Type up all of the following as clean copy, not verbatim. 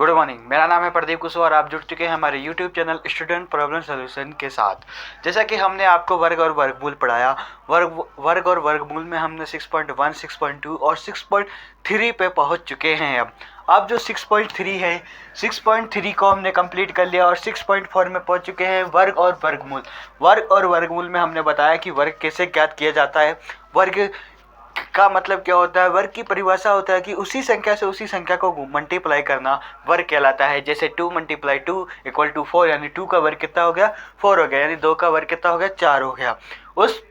Good morning. मेरा नाम है प्रदीप कुशवाहा और आप जुड़ चुके हैं हमारे YouTube channel student problem solution के साथ। जैसा कि हमने आपको वर्ग और वर्गमूल पढ़ाया, वर्ग और वर्गमूल में हमने 6.1, 6.2 और 6.3 पे पहुंच चुके हैं। अब जो 6.3 है, 6.3 को हमने कंप्लीट कर लिया और 6.4 में पहुंच चुके हैं वर्ग और वर्गमूल। वर्ग और वर्गमूल में हमने बताया कि वर्ग कैसे ज्ञात किया जाता है। वर्ग का मतलब क्या होता है? वर्ग की परिभाषा होता है कि उसी संख्या से उसी संख्या को मल्टीप्लाई करना वर्ग कहलाता है। जैसे 2 × 2 = 4, यानी 2 का वर्ग कितना हो गया? 4 हो गया, यानी 2 का वर्ग कितना हो गया? 4 हो गया। उस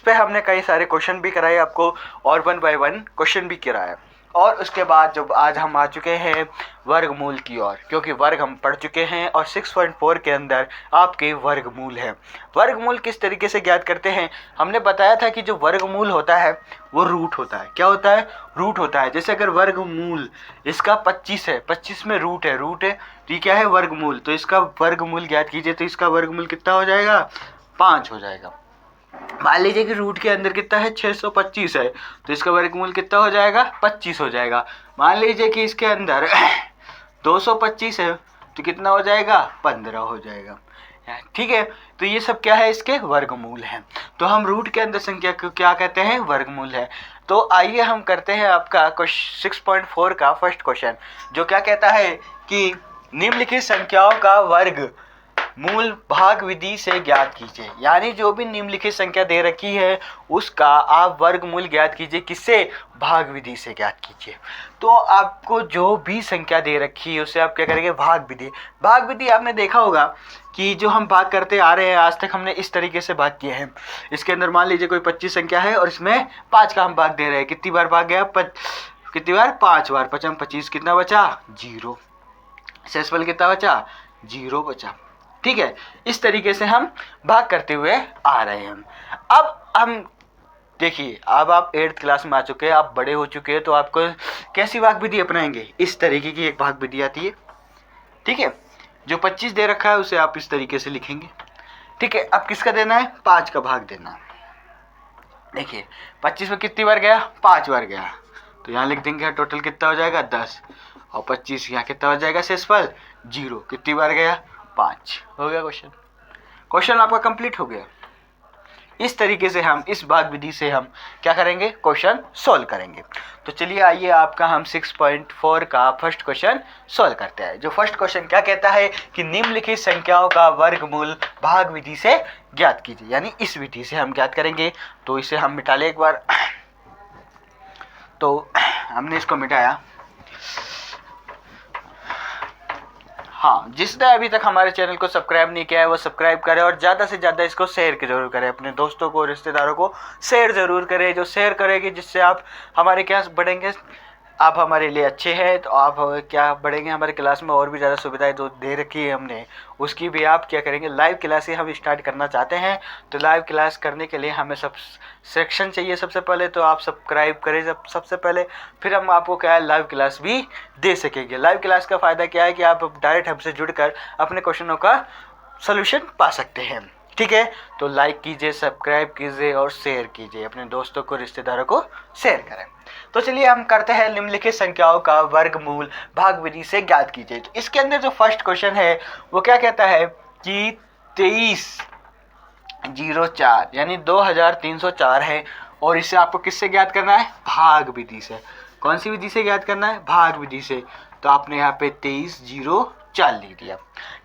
पे हमने कई सारे क्वेश्चन भी कराए आपको और 1 बाय 1 क्वेश्चन भी कराया। और उसके बाद जब आज हम आ चुके हैं वर्गमूल की ओर, क्योंकि वर्ग हम पढ़ चुके हैं और 6.4 के अंदर आपके वर्गमूल है। वर्गमूल किस तरीके से ज्ञात करते हैं? हमने बताया था कि जो वर्गमूल होता है वो रूट होता है। क्या होता है? रूट होता है। जैसे अगर वर्गमूल इसका 25 है, 25 में रूट है तो ये क्या है? वर्गमूल। तो इसका वर्गमूल ज्ञात कीजिए, तो इसका वर्गमूल कितना हो जाएगा? 5 हो जाएगा। मान लीजिए कि रूट के अंदर कितना है? 625 है, तो इसका वर्गमूल कितना हो जाएगा? 25 हो जाएगा। मान लीजिए कि इसके अंदर 225 है, तो कितना हो जाएगा? 15 हो जाएगा। ठीक है, तो ये सब क्या है? इसके वर्गमूल हैं। तो हम रूट के अंदर संख्या को क्या कहते हैं? वर्गमूल है। तो आइए हम करते हैं आपका 6.4 का फर्स्ट क्वेश्चन, जो क्या कहता है कि निम्नलिखित संख्याओं का वर्ग मूल भाग विधि से ज्ञात कीजिए। यानी जो भी निम्नलिखित संख्या दे रखी है उसका आप वर्गमूल ज्ञात कीजिए। किससे? भाग विधि से ज्ञात कीजिए। तो आपको जो भी संख्या दे रखी है उससे आप क्या करेंगे? भाग विधि। भाग विधि आपने देखा होगा कि जो हम भाग करते आ रहे हैं आज तक, हमने इस तरीके से भाग किए हैं। इसके अंदर मान लीजिए कोई 25 संख्या है और इसमें 5 का हम भाग दे रहे हैं। कितनी बार भाग गया? कितनी बार? 5 बार। 5 25, कितना बचा? 0। शेषफल कितना बचा? 0 बचा। ठीक है, इस तरीके से हम भाग करते हुए आ रहे हैं। अब हम देखिए, अब आप 8th क्लास में आ चुके हैं, आप बड़े हो चुके हैं, तो आपको कैसी भाग विधि अपनाएंगे? इस तरीके की एक भाग विधि आती है। ठीक है, जो 25 दे रखा है उसे आप इस तरीके से लिखेंगे। ठीक है, अब किसका देना है? 5 का भाग देना। देखिए 25 में कितनी बार गया? 5 बार गया, तो यहाँ लिख देंगे टोटल कितना हो जाएगा? 10। और 25 यहाँ कितना हो जाएगा? शेषफल 0। कितनी बार गया? 5। हो गया क्वेश्चन आपका कंप्लीट हो गया। इस तरीके से हम इस भाग विधि से हम क्या करेंगे? क्वेश्चन सोल्व करेंगे। तो चलिए आइए आपका हम 6.4 का फर्स्ट क्वेश्चन सोल्व करते हैं। जो फर्स्ट क्वेश्चन क्या कहता है कि निम्नलिखित संख्याओं का वर्गमूल भाग विधि से ज्ञात कीजिए। यानी इस विधि से हम ज्ञात करेंगे। तो इसे हम मिटा लें एक बार। तो हमने इसको मिटाया। हाँ, जिसने अभी तक हमारे चैनल को सब्सक्राइब नहीं किया है वो सब्सक्राइब करें और ज़्यादा से ज़्यादा इसको शेयर जरूर करें। अपने दोस्तों को, रिश्तेदारों को शेयर ज़रूर करें। जो शेयर करेंगे जिससे आप हमारे क्या बढ़ेंगे, आप हमारे लिए अच्छे हैं, तो आप क्या बढ़ेंगे हमारे क्लास में। और भी ज़्यादा सुविधाएं जो दे रखी है हमने, उसकी भी आप क्या करेंगे? लाइव क्लासें हम स्टार्ट करना चाहते हैं। तो लाइव क्लास करने के लिए हमें सब सेक्शन चाहिए। सबसे पहले तो आप सब्सक्राइब करें सबसे पहले, फिर हम आपको क्या है? लाइव क्लास भी दे सकेंगे। लाइव क्लास का फ़ायदा क्या है कि आप डायरेक्ट हमसे जुड़कर अपने क्वेश्चनों का सोल्यूशन पा सकते हैं। ठीक है, तो लाइक कीजिए, सब्सक्राइब कीजिए और शेयर कीजिए। अपने दोस्तों को, रिश्तेदारों को शेयर करें। तो चलिए हम करते हैं निम्नलिखित संख्याओं का वर्गमूल भाग विधि से ज्ञात कीजिए। तो इसके अंदर जो फर्स्ट क्वेश्चन है वो क्या कहता है कि 2304 यानी 2304 है, और इसे आपको किससे ज्ञात करना है? भाग विधि से। कौन सी विधि से ज्ञात करना है? भाग विधि से। तो आपने यहाँ पे 2304 लिख दिया।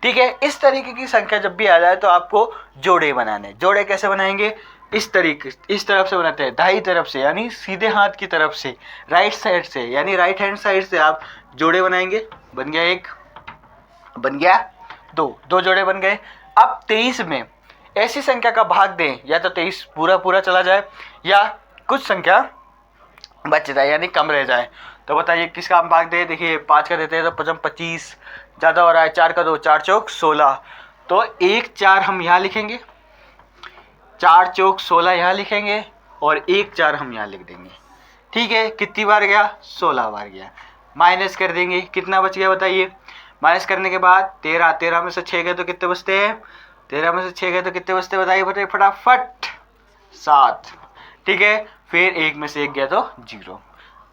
ठीक है, इस तरीके की संख्या जब भी आ जाए तो आपको जोड़े बनाने। जोड़े कैसे बनाएंगे? इस तरफ से बनाते हैं, दाई तरफ से यानी सीधे हाथ की तरफ से, राइट साइड से यानी राइट हैंड साइड से आप जोड़े बनाएंगे। बन गया 1, बन गया 2, 2 जोड़े बन गए। अब 23 में ऐसी संख्या का भाग दें, या तो 23 पूरा चला जाए या कुछ संख्या बच जाए यानी कम रह जाए। तो बताइए किसका हम भाग दें? देखिए 5 का देते हैं तो 5 25 ज़्यादा हो रहा है। 4 का 2, 4 चौक 16, तो 1 4 हम यहाँ लिखेंगे, 4 चौक 16 यहाँ लिखेंगे और 1 4 हम यहाँ लिख देंगे। ठीक है, कितनी बार गया? 16 बार गया। माइनस कर देंगे, कितना बच गया बताइए? माइनस करने के बाद 13 में से 6 गए तो कितने बचते हैं? 13 में से 6 गए तो कितने बचते बताइए फटाफट? 7। ठीक है, फिर 1 में से 1 गया तो 0।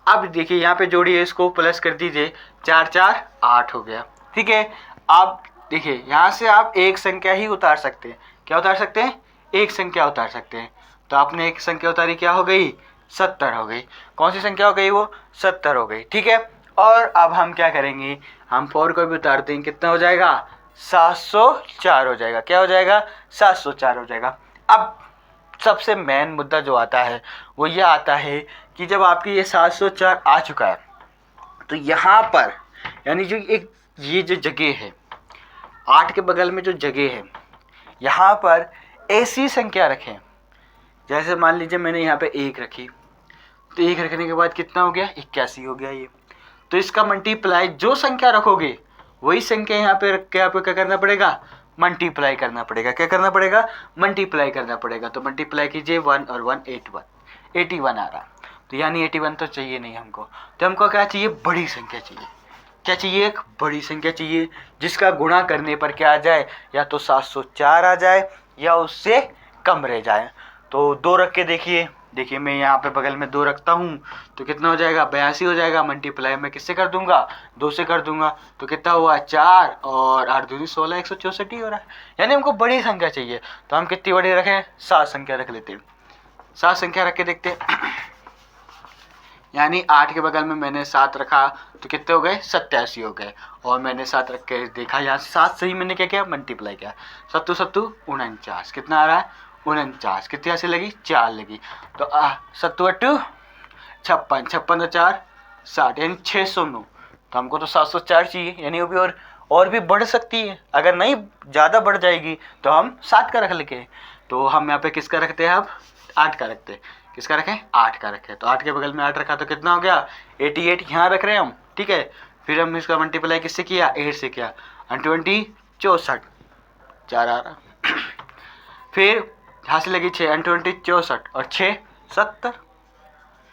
अब देखिए यहाँ पे जोड़िए, इसको प्लस कर दीजिए, 4 4 8 हो गया। ठीक है, अब देखिए यहाँ से आप एक संख्या ही उतार सकते हैं। क्या उतार सकते हैं? एक संख्या उतार सकते हैं। तो आपने एक संख्या उतारी, क्या हो गई? 70 हो गई। कौन सी संख्या हो गई वो? 70 हो गई। ठीक है, और अब हम क्या करेंगे, हम 4 को भी उतार देंगे, कितना हो जाएगा? 704 हो जाएगा। क्या हो जाएगा? 704 हो जाएगा। अब सबसे मेन मुद्दा जो आता है वो ये आता है कि जब आपकी ये 704 आ चुका है, तो यहाँ पर यानी जो एक ये जो जगह है 8 के बगल में जो जगह है, यहाँ पर ऐसी संख्या रखें। जैसे मान लीजिए मैंने यहाँ पे 1 रखी, तो 1 रखने के बाद कितना हो गया? 81 हो गया ये। तो इसका मल्टीप्लाई जो संख्या रखोगे वही संख्या यहाँ पे रख के आपको क्या करना पड़ेगा? मल्टीप्लाई करना पड़ेगा। क्या करना पड़ेगा? मल्टीप्लाई करना पड़ेगा। तो मल्टीप्लाई कीजिए, 1 और 1 81 आ रहा। तो यानी 81 तो चाहिए नहीं हमको, तो हमको क्या चाहिए? बड़ी संख्या चाहिए। क्या चाहिए? एक बड़ी संख्या चाहिए जिसका गुणा करने पर क्या आ जाए? या तो 704 आ जाए या उससे कम रह जाए। तो 2 रख के देखिए, देखिए मैं यहाँ पे बगल में 2 रखता हूँ तो कितना हो जाएगा? 82 हो जाएगा। मल्टीप्लाई मैं किससे कर दूंगा? 2 से कर दूंगा। तो कितना हुआ? 4 और 8 दूनी 16, 164 ही हो रहा है। यानी हमको बड़ी संख्या चाहिए, तो हम कितनी बड़ी रखें? 7 संख्या रख लेते हैं। 7 संख्या रख के देखते हैं। यानी 8 के बगल में मैंने 7 रखा तो कितने हो गए? 87 हो गए। और मैंने 7 रख के देखा, यहाँ से 7 से ही मैंने क्या किया? मल्टीप्लाई किया। 7 7 49, कितना आ रहा है? 49। कितनी ऐसे लगी? 4 लगी। तो 7 8 56, 56 और 4 60, यानी 609। तो हमको तो 704 चाहिए, यानी वो भी और भी बढ़ सकती है। अगर नहीं ज़्यादा बढ़ जाएगी तो हम 7 का रख लेंगे। तो हम यहाँ पे किसका रखते हैं? अब 8 का रखते हैं। किसका रखें? 8 का रखें। तो 8 के बगल में 8 रखा तो कितना हो गया? 88 यहाँ रख रहे हैं हम। ठीक है, फिर हम इसका मल्टीप्लाई किससे किया? 8 से किया। 20 64, 4 आ रहा। फिर यहाँ से लगी 6, 20 64 और 6 70,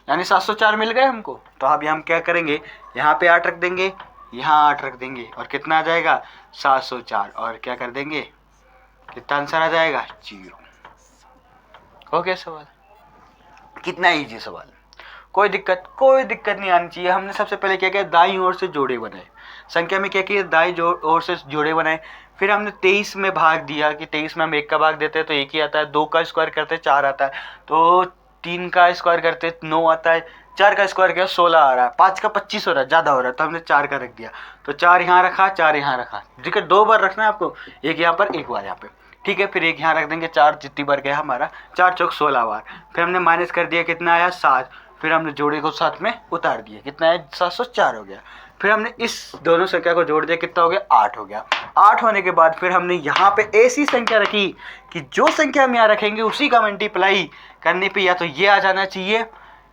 यानी 704 मिल गए हमको। तो अब हम क्या करेंगे? यहाँ पे 8 रख देंगे, यहाँ 8 रख देंगे, और कितना आ जाएगा? 704। और क्या कर देंगे? कितना आंसर आ जाएगा? 0। हो गया सवाल। कितना इजी सवाल, कोई दिक्कत नहीं आनी चाहिए। हमने सबसे पहले क्या किया? दाईं ओर से जोड़े बनाए। संख्या में क्या किया? दाईं ओर से जोड़े बनाए। फिर हमने 23 में भाग दिया कि 23 में हम 1 का भाग देते हैं तो 1 ही आता है। 2 का स्क्वायर करते 4 आता है। तो 3 का स्क्वायर करते 9 आता है। 4 का स्क्वायर किया 16 आ रहा है। 5 का 25 हो रहा है, ज़्यादा हो रहा है, तो हमने 4 का रख दिया। तो 4 यहाँ रखा, 4 यहाँ रखा। ठीक है, 2 बार रखना है आपको, एक यहाँ पर, एक बार यहाँ पे। ठीक है, फिर एक यहाँ रख देंगे। 4 जितनी बार गया हमारा, 4 चौक 16 बार। फिर हमने माइनस कर दिया, कितना आया? 7। फिर हमने जोड़े को साथ में उतार दिया, कितना है? 704 हो गया। फिर हमने इस दोनों संख्या को जोड़ दिया, कितना हो गया? 8 हो गया। 8 होने के बाद फिर हमने यहाँ पे ऐसी संख्या रखी कि जो संख्या हम यहाँ रखेंगे उसी का मल्टीप्लाई करने पे या तो ये आ जाना चाहिए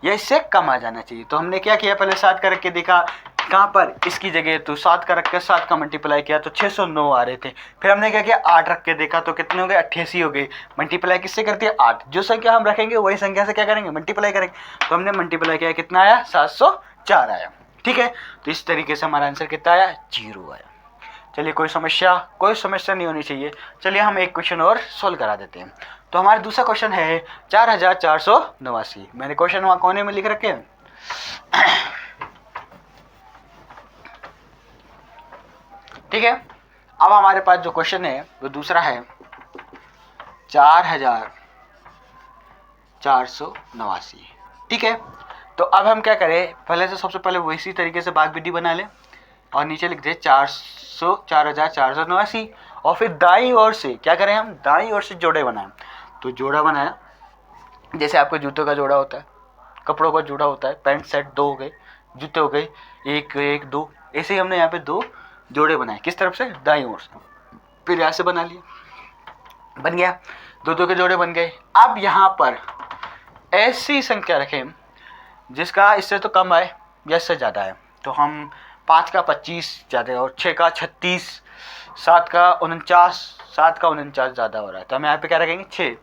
या इससे कम आ जाना चाहिए। तो हमने क्या किया? पहले 7 का रख के देखा, कहाँ पर? इसकी जगह। तो 7 का रख कर 7 का मल्टीप्लाई किया तो 609 आ रहे थे। फिर हमने क्या किया? 8 रख के देखा तो कितने हो गए? 88 हो गए। मल्टीप्लाई किससे करती है? 8। जो संख्या हम रखेंगे वही संख्या से क्या करेंगे? मल्टीप्लाई करेंगे। तो हमने मल्टीप्लाई किया, कितना आया? 704 आया। ठीक है, तो इस तरीके से हमारा आंसर कितना आया? 0 आया। चलिए, कोई समस्या नहीं होनी चाहिए। चलिए हम एक क्वेश्चन और सोल्व करा देते हैं। तो हमारा दूसरा क्वेश्चन है 4489। मैंने क्वेश्चन वहाँ कोने में लिख रखे हैं। ठीक है, अब हमारे पास जो क्वेश्चन है वो दूसरा है 4489। ठीक है, तो अब हम क्या करें? पहले से सबसे पहले वैसी तरीके से भाग विधि बना लें और नीचे लिख दे 4489। और फिर दाईं ओर से क्या करें? हम दाईं ओर से जोड़े बनाएं। तो जोड़ा बनाया, जैसे आपको जूतों का जोड़ा होता है, कपड़ों का जोड़ा होता है, पैंट शर्ट 2 हो गए, जूते हो गए 1 2, ऐसे ही हमने यहाँ पे 2 जोड़े बनाए। किस तरफ से? दाईं ओर से। फिर यहाँ से बना लिए, बन गया, 2 के जोड़े बन गए। अब यहाँ पर ऐसी संख्या रखें जिसका इससे तो कम आए या इससे ज़्यादा है। तो हम 5 का 25 ज़्यादा है और 6 का 36, 7 का 49, 7 का 49 ज़्यादा हो रहा है। तो हम यहाँ पे क्या रखेंगे? 6।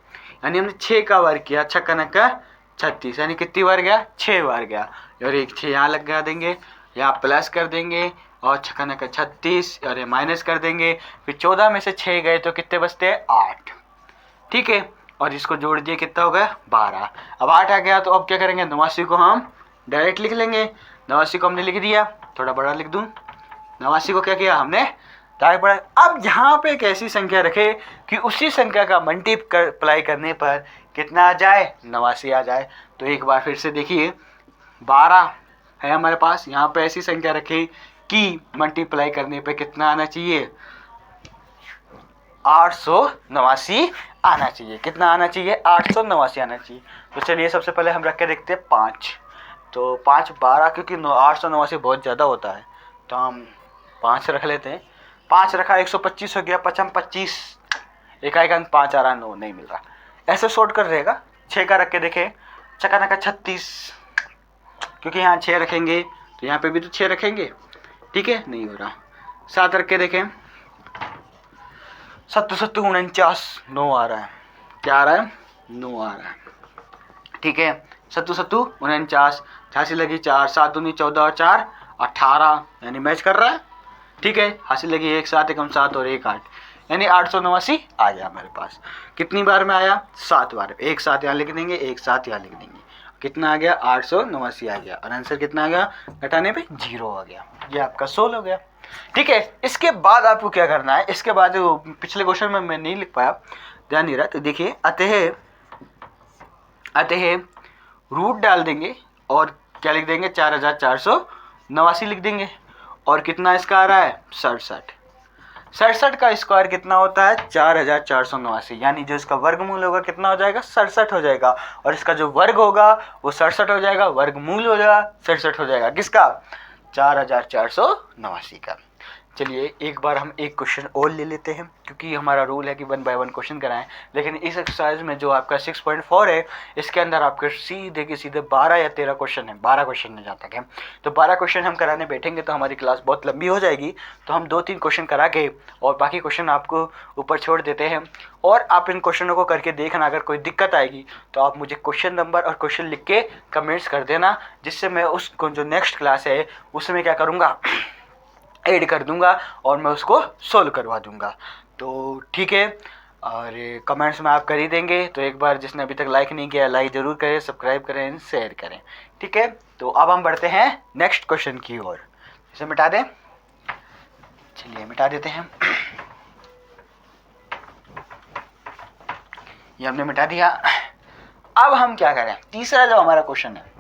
यानी हमने 6 का वर्ग किया, 6 का 9 का 36, यानी कितनी बार गया? 6 बार गया। और एक 6 यहाँ लगा देंगे, यहाँ प्लस कर देंगे, और 6 का 9 का 36, और ये माइनस कर देंगे। फिर 14 में से 6 गए तो कितने बचते हैं? 8। ठीक है, और इसको जोड़ दिए, कितना हो गया? 12। अब 8 आ गया तो अब क्या करेंगे? 89 को हम डायरेक्ट लिख लेंगे। 89 को हमने लिख दिया, थोड़ा बड़ा लिख दूँ, 89 को क्या किया हमने डायरेक्ट बड़ा। अब यहाँ पे एक ऐसी संख्या रखे कि उसी संख्या का मल्टीप्लाई करने पर कितना आ जाए, 89 आ जाए। तो एक बार फिर से देखिए, 12 है हमारे पास, यहाँ पे ऐसी संख्या रखे कि मल्टीप्लाई करने पे कितना आना चाहिए, 889 आना चाहिए। कितना आना चाहिए, 889 आना चाहिए। तो चलिए सबसे पहले हम रख के देखते हैं 5। तो 5 12, क्योंकि 889 बहुत ज़्यादा होता है तो हम 5 रख लेते हैं। 5 रखा, 125 हो गया, 5 25, एक अंक 5 आ रहा, 9 नहीं मिल रहा, ऐसे शॉर्ट कर रहेगा। 6 का रख के देखें, चकानाका 36, क्योंकि यहाँ 6 रखेंगे तो यहाँ पे भी तो 6 रखेंगे, ठीक है, नहीं हो रहा। 7 रख के देखें, 7 7 49, 9 आ रहा है, क्या आ रहा है, 9 आ रहा है, ठीक है। 7 7 49, 88 लगी 4, 7 दूनी 14 और 4 18, यानी मैच कर रहा है, ठीक है। हासिल लगी 1 7 1 7 और 1 8, यानी 889 आ गया हमारे पास। कितनी बार में आया, 7 बार। 1 7 यहाँ लिख देंगे, 1 7 यहाँ लिख देंगे, कितना आ गया, 889 आ गया। और आंसर कितना आ गया, घटाने पे 0 आ गया। ये आपका सोल्व हो गया, ठीक है। इसके बाद आपको क्या करना है, इसके बाद पिछले क्वेश्चन में मैं नहीं लिख पाया, ध्यान नहीं रहा, तो देखिए अतः रूट डाल देंगे और क्या लिख देंगे, 4489 लिख देंगे। और कितना इसका आ रहा है, 67। 67 का स्क्वायर कितना होता है, 4489, यानी जो इसका वर्गमूल होगा कितना हो जाएगा, 67 हो जाएगा। और इसका जो वर्ग होगा वो 67 हो जाएगा, वर्गमूल हो जाएगा 67 हो जाएगा, किसका, 4489 का। चलिए एक बार हम एक क्वेश्चन और ले लेते हैं, क्योंकि हमारा रूल है कि 1 बाय 1 क्वेश्चन कराएं। लेकिन इस एक्सरसाइज में जो आपका 6.4 है, इसके अंदर आपके सीधे के सीधे 12 या 13 क्वेश्चन है, 12 क्वेश्चन है जहाँ तक है। तो 12 क्वेश्चन हम कराने बैठेंगे तो हमारी क्लास बहुत लंबी हो जाएगी। तो हम 2-3 क्वेश्चन करा के और बाकी क्वेश्चन आपको ऊपर छोड़ देते हैं। और आप इन क्वेश्चनों को करके देखना, अगर कोई दिक्कत आएगी तो आप मुझे क्वेश्चन नंबर और क्वेश्चन लिख के कमेंट्स कर देना, जिससे मैं उसको जो नेक्स्ट क्लास है उसमें क्या करूँगा, ऐड कर दूंगा और मैं उसको सोल्व करवा दूंगा। तो ठीक है, और कमेंट्स में आप कर ही देंगे। तो एक बार जिसने अभी तक लाइक नहीं किया, लाइक ज़रूर करें, सब्सक्राइब करें, शेयर करें, ठीक है। तो अब हम बढ़ते हैं नेक्स्ट क्वेश्चन की ओर। इसे मिटा दें, चलिए मिटा देते हैं। ये हमने मिटा दिया। अब हम क्या करें, तीसरा जो हमारा क्वेश्चन है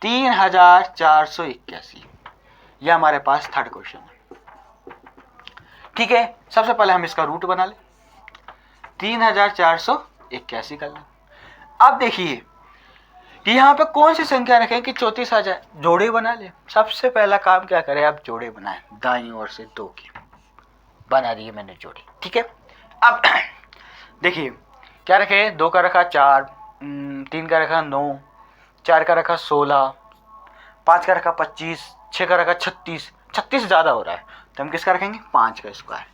3481, यह हमारे पास थर्ड क्वेश्चन है, ठीक है। सबसे पहले हम इसका रूट बना लें, 3481 कर लें। अब देखिए कि यहाँ पे कौन सी संख्या रखें कि 34 आ जाए, जोड़े बना ले। सबसे पहला काम क्या करें, आप जोड़े बनाएं, दाईं ओर से 2 की बना दिए मैंने जोड़े, ठीक है। अब देखिए क्या रखे, 2 का रखा 4, 3 का रखा 9, 4 का रखा 16, 5 का रखा 25, 6 का रखा 36। 36 ज़्यादा हो रहा है तो हम किसका रखेंगे, 5 का स्क्वायर,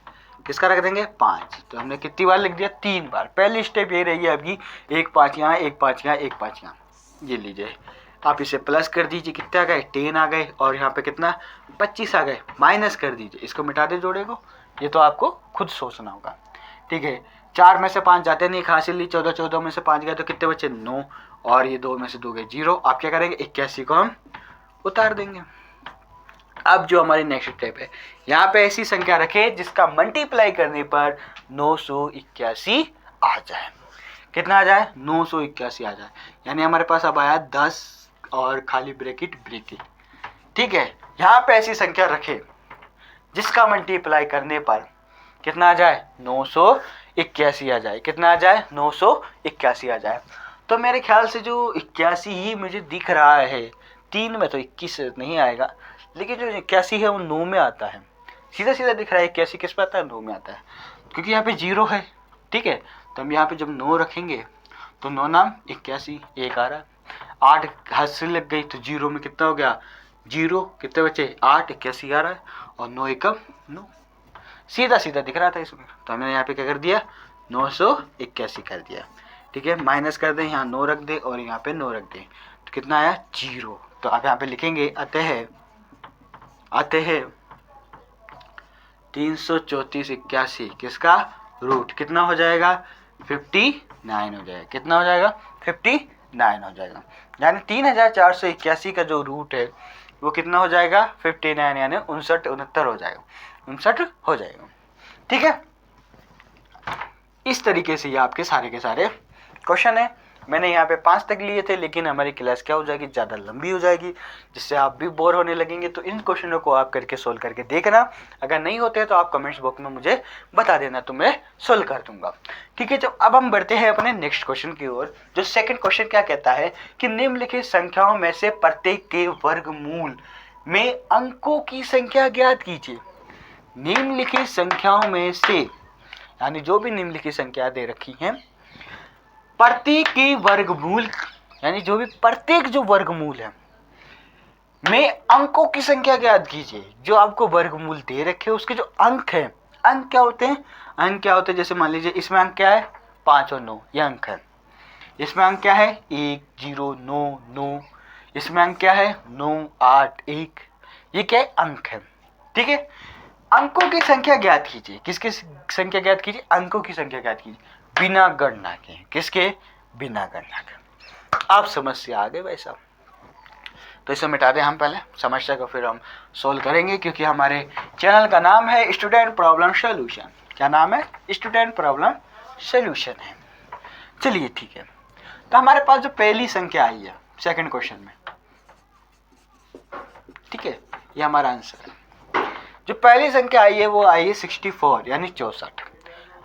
किसका रख देंगे, 5। तो हमने कितनी बार लिख दिया, 3 बार। पहली स्टेप ये रही है आपकी, 1 5 यहाँ, 1 5 यहाँ, 1 5 यहाँ। ये लीजिए, आप इसे प्लस कर दीजिए, कितने आ गए, 10 आ गए। और यहाँ पे कितना, 25 आ गए। माइनस कर दीजिए, इसको मिटा दे जोड़े को, ये तो आपको खुद सोचना होगा, ठीक है। 4 में से 5 जाते नहीं, हासिल ली 14, 14 में से 5 गए तो कितने बचे, 9। और ये 2 में से 2 गए 0। आप क्या करेंगे, 81 को हम उतार देंगे। अब जो हमारी नेक्स्ट स्टेप है, यहाँ पे ऐसी संख्या रखें जिसका मल्टीप्लाई करने पर 981 आ जाए। कितना आ जाए, 981 आ जाए। यानी हमारे पास अब आया 10 और खाली ब्रैकेट, ठीक है। यहाँ पे ऐसी संख्या रखें जिसका मल्टीप्लाई करने पर कितना आ जाए, 981 आ जाए। कितना आ जाए, 981 आ जाए। तो मेरे ख्याल से जो 81 ही मुझे दिख रहा है, 3 में तो 21 नहीं आएगा, लेकिन जो 81 है वो 9 में आता है। सीधा सीधा दिख रहा है 81 किस पे आता है, 9 में आता है, क्योंकि यहाँ पे 0 है, ठीक है। तो हम यहाँ पे जब 9 रखेंगे तो 9 नाम 81, 1 आ रहा है। 8 हाथ से लग गई तो 0 में कितना हो गया, 0, कितने बचे, 8, 81 आ रहा है। और 9 एकम 9, सीधा सीधा दिख रहा था इसमें। तो हमने यहाँ पे क्या कर दिया, 981 कर दिया, ठीक है। माइनस कर दें, यहाँ 9 रख दे और यहाँ पे 9 रख दें, तो कितना आया, 0। तो अब यहाँ पे लिखेंगे अतः 334 81 किसका रूट कितना हो जाएगा, 59 हो जाएगा। कितना हो जाएगा, 59 9 हो जाएगा। यानी 3481 का जो रूट है वो कितना हो जाएगा 59 यानी 69 हो जाएगा, 69 हो जाएगा। ठीक है, इस तरीके से ये आपके सारे के सारे क्वेश्चन है। मैंने यहाँ पे 5 तक लिए थे, लेकिन हमारी क्लास क्या हो जाएगी, ज़्यादा लंबी हो जाएगी, जिससे आप भी बोर होने लगेंगे। तो इन क्वेश्चनों को आप करके सोल्व करके देखना। अगर नहीं होते तो आप कमेंट्स बॉक्स में मुझे बता देना, तो मैं सोल्व कर दूंगा। ठीक है, जब अब हम बढ़ते हैं अपने नेक्स्ट क्वेश्चन की ओर। जो सेकंड क्वेश्चन क्या कहता है कि निम्नलिखित संख्याओं में से प्रत्येक के वर्गमूल में अंकों की संख्या ज्ञात कीजिए। निम्नलिखित संख्याओं में से, यानी जो भी निम्नलिखित संख्या दे रखी हैं, प्रत्येक के वर्गमूल, यानी जो भी प्रत्येक जो वर्गमूल है में अंकों की संख्या ज्ञात कीजिए। जो आपको वर्गमूल दे रखे उसके जो अंक हैं, अंक क्या होते हैं, अंक क्या होते हैं, जैसे मान लीजिए इसमें अंक क्या है 5 और 9, ये अंक है। इसमें अंक क्या है 1 0 9 9, इसमें अंक क्या है 9 8 1, ये क्या है अंक है। ठीक है, अंकों की संख्या ज्ञात कीजिए। किसकी संख्या ज्ञात कीजिए, अंकों की संख्या ज्ञात कीजिए, बिना गणना के। किसके, बिना गणना के। आप समस्या आ गए भाई साहब, तो इसे मिटा दें हम पहले समस्या को, फिर हम सोल्व करेंगे। क्योंकि हमारे चैनल का नाम है स्टूडेंट प्रॉब्लम सॉल्यूशन। क्या नाम है, स्टूडेंट प्रॉब्लम सॉल्यूशन है। चलिए ठीक है, तो हमारे पास जो पहली संख्या आई है सेकंड क्वेश्चन में, ठीक है, ये हमारा आंसर है। जो पहली संख्या आई है वो आई है 64 यानी 64।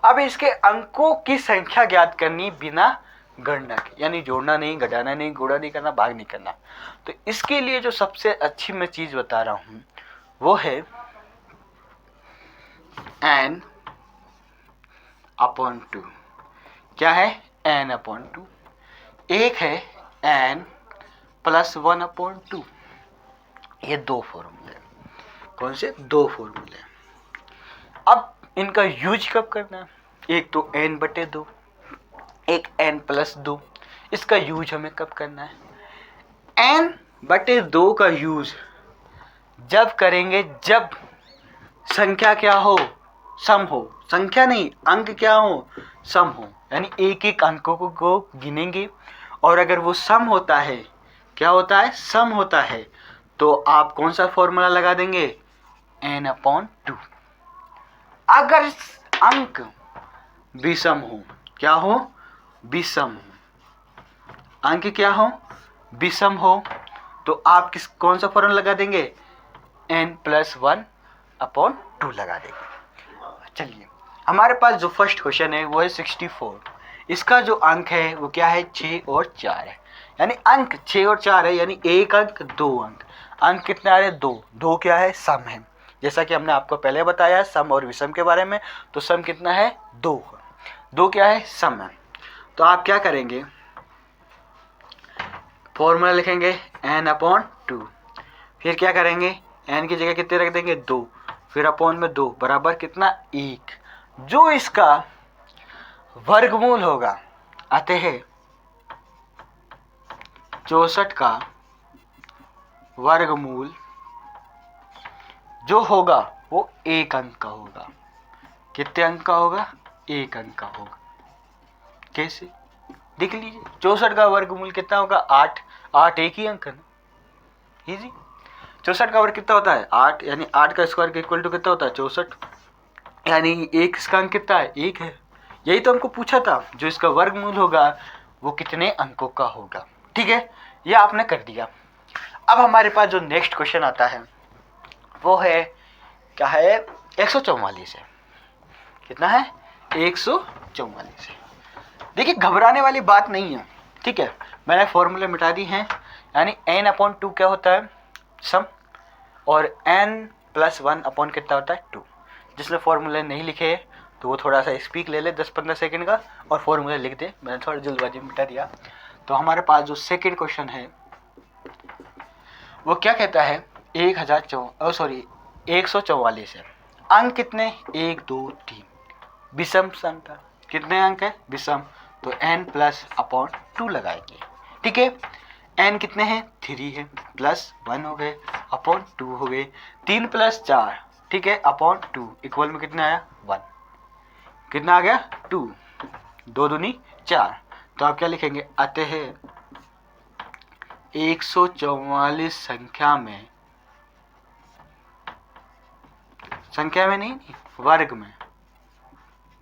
अब इसके अंकों की संख्या ज्ञात करनी बिना गणना के, यानी जोड़ना नहीं, घटाना नहीं, गुणा नहीं करना, भाग नहीं करना। तो इसके लिए जो सबसे अच्छी मैं चीज बता रहा हूं वो है n/2। क्या है, n/2। एक है n+1/2। ये दो फॉर्मूले, कौन से, दो फॉर्मूले। अब इनका यूज कब करना है, एक तो n/2, एक n+2। इसका यूज हमें कब करना है, n/2 का यूज जब करेंगे जब संख्या क्या हो, सम हो। संख्या नहीं, अंक क्या हो, सम हो। यानी एक एक अंकों को गिनेंगे, और अगर वो सम होता है, क्या होता है, सम होता है, तो आप कौन सा फॉर्मूला लगा देंगे, n/2। अगर अंक विषम हो, क्या हो, विषम हो, अंक क्या हो, विषम हो, तो आप कौन सा फॉर्मूला लगा देंगे, n+1/2 लगा देंगे। चलिए, हमारे पास जो फर्स्ट क्वेश्चन है वो है 64। इसका जो अंक है वो क्या है, 6 और 4 है। यानी अंक 6 और 4 है, यानी एक अंक दो अंक। अंक कितने आ रहे हैं, दो। दो क्या है, सम है। जैसा कि हमने आपको पहले बताया सम और विषम के बारे में, तो सम कितना है, दो। दो क्या है, सम है। तो आप क्या करेंगे, फॉर्मूला लिखेंगे n/2, फिर क्या करेंगे, n की जगह कितने रख देंगे, 2, फिर अपॉन में 2 बराबर कितना, 1। जो इसका वर्गमूल होगा, अतः 64 का वर्गमूल जो होगा वो एक अंक का होगा। कितने अंक का होगा, एक अंक का होगा। कैसे, देख लीजिए, 64 का वर्गमूल कितना होगा, 8। 8 एक ही अंक है ना, इजी। 64 का वर्ग कितना होता है, 8, यानी 8 का स्क्वायर इक्वल टू कितना होता है, 64। यानी एक इसका अंक कितना है, एक है। यही तो हमको पूछा था, जो इसका वर्गमूल होगा वो कितने अंकों का होगा। ठीक है, ये आपने कर दिया। अब हमारे पास जो नेक्स्ट क्वेश्चन आता है वो है, क्या है, 144 है। कितना है, 144 है। देखिए, घबराने वाली बात नहीं है, ठीक है, मैंने फॉर्मूले मिटा दी हैं। यानी n/2 क्या होता है, सम, और n+1 कितना होता है, 2। जिसने फॉर्मूले नहीं लिखे तो वो थोड़ा सा स्पीक ले ले 10-15 सेकंड का और फॉर्मूला लिख दे। मैंने थोड़ा जल्दबाजी में मिटा दिया। तो हमारे पास जो सेकंड क्वेश्चन है वो क्या कहता है, 144 है। अंक कितने, 1 2 3, विषम संख्या। कितने अंक है, विषम, तो n+2 लगाएंगे। ठीक है, n कितने हैं, 3 है, +1 हो गए, अपॉन 2 हो गए, 3 + 4, ठीक है, अपॉन 2 इक्वल में कितना आया, 1। कितना आ गया, 2, 2 दूनी 4। तो आप क्या लिखेंगे, अतः 144 संख्या में नहीं, वर्ग में,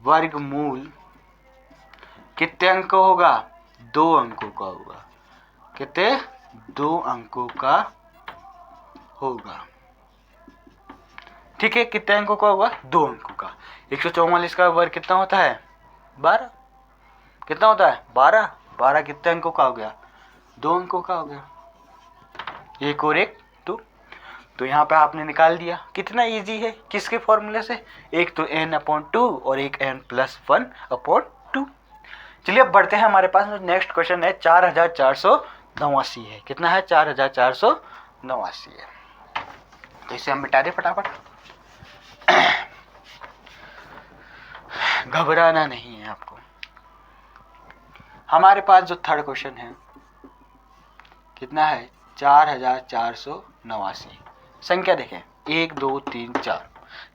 वर्गमूल कितने अंक का होगा? 2 अंकों का होगा। कितने? 2 अंकों का होगा। ठीक है, कितने अंकों का होगा? 2 अंकों का। 144 का वर्ग कितना होता है? 12। कितना होता है? 12। 12 कितने अंकों का हो गया? 2 अंकों का हो गया। एक और एक 2। तो यहाँ पे आपने निकाल दिया। कितना इजी है, किसके फॉर्मूले से? एक तो n/2 और एक n+1/2। चलिए अब बढ़ते हैं, हमारे पास नेक्स्ट क्वेश्चन है 4489 है। कितना है? 4489 है। तो इसे हम मिटा दें फटाफट। घबराना नहीं है आपको। हमारे पास जो थर्ड क्वेश्चन है कितना है? 4489। संख्या देखें, 1 2 3 4,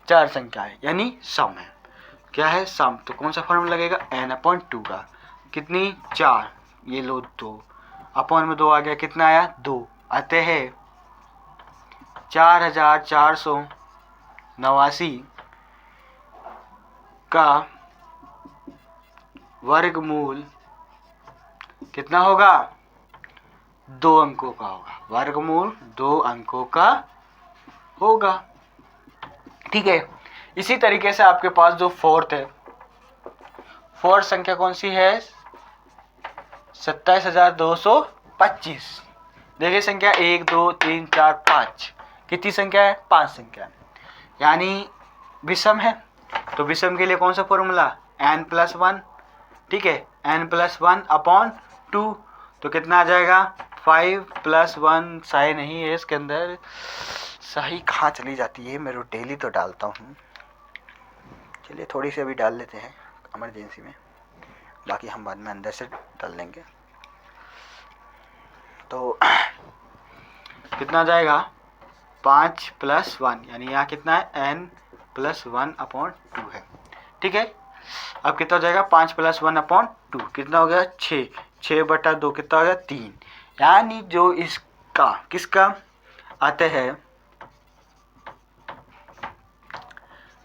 4 संख्या है, यानी सम है। क्या है? सम। तो कौन सा फॉर्मूला लगेगा? n/2 का। कितनी? 4। ये लो 2 अपॉन में 2 आ गया। कितना आया? 2। आते हैं 4489 का वर्गमूल कितना होगा? 2 अंकों का होगा। वर्गमूल 2 अंकों का होगा। ठीक है, इसी तरीके से आपके पास जो फोर्थ है, फोर्थ संख्या कौन सी है? 27225। देखिए संख्या 1 2 3 4 5। कितनी संख्या है? 5 संख्या है, यानी विषम है। तो विषम के लिए कौन सा फॉर्मूला? n+1। ठीक है, n+1/2। तो कितना आ जाएगा? 5+1। सही नहीं है इसके अंदर, सही कहाँ चली जाती है? मैं डेली तो डालता हूँ। चलिए थोड़ी सी अभी डाल लेते हैं इमरजेंसी में, बाकी हम बाद में अंदर से डाल लेंगे। तो कितना जाएगा? 5+1, यानी यहाँ कितना है? n+1/2 है। ठीक है, अब कितना हो जाएगा? 5+1/2 कितना हो गया? 6। 6/2 कितना हो गया? 3। यानी जो इसका किसका आते हैं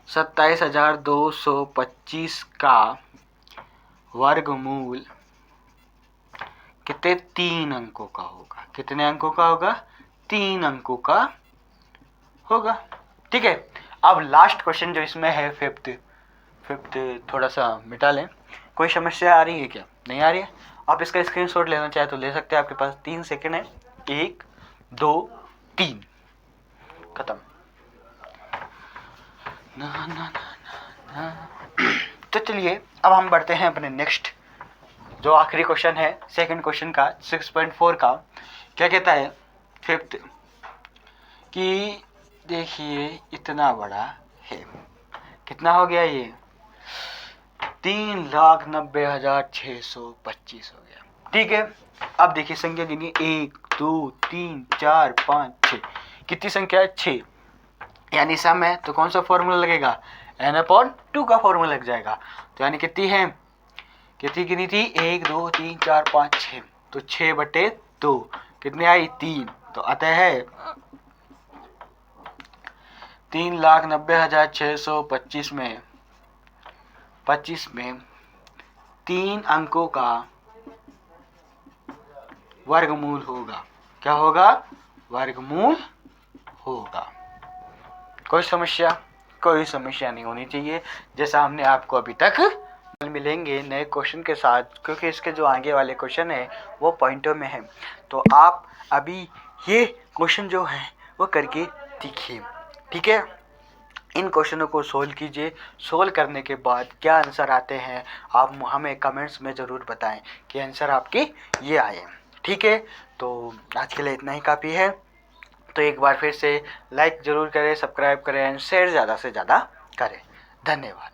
27225 का वर्गमूल कितने? 3 अंकों का होगा। कितने अंकों का होगा? 3 अंकों का होगा। ठीक है, अब लास्ट क्वेश्चन जो इसमें है फिफ्थ थोड़ा सा मिटा लें। कोई समस्या आ रही है क्या? नहीं आ रही है? आप इसका स्क्रीनशॉट लेना चाहे तो ले सकते हैं, आपके पास 3 सेकंड है। 1 2 3, खत्म। ना ना ना ना। तो चलिए अब हम बढ़ते हैं अपने नेक्स्ट जो आखिरी क्वेश्चन है, सेकंड क्वेश्चन का 6.4 का। क्या कहता है फिफ्थ कि देखिए इतना बड़ा है। कितना हो गया? ये 3,90,625 हो गया। ठीक है, अब देखिए संख्या गिनिए 1 2 3 4 5 6। कितनी संख्या है? 6, यानी सम है। तो कौन सा फॉर्मूला लगेगा? n/2 का फॉर्मूला लग जाएगा। तो यानी कितनी है? कितनी गिनी थी? 1 2 3 4 5 6। तो 6/2 कितनी आई? 3। तो अतः है 3,90,625 में 3 अंकों का वर्गमूल होगा। क्या होगा? वर्गमूल होगा। कोई समस्या? कोई समस्या नहीं होनी चाहिए, जैसा हमने आपको अभी तक। मिलेंगे नए क्वेश्चन के साथ, क्योंकि इसके जो आगे वाले क्वेश्चन है वो पॉइंटों में है। तो आप अभी ये क्वेश्चन जो है वो करके देखिए। ठीक है, इन क्वेश्चनों को सोल्व कीजिए। सोल्व करने के बाद क्या आंसर आते हैं आप हमें कमेंट्स में ज़रूर बताएं कि आंसर आपके ये आए। ठीक है, तो आज के लिए इतना ही काफ़ी है। तो एक बार फिर से लाइक ज़रूर करें, सब्सक्राइब करें एंड शेयर ज़्यादा से ज़्यादा करें। धन्यवाद।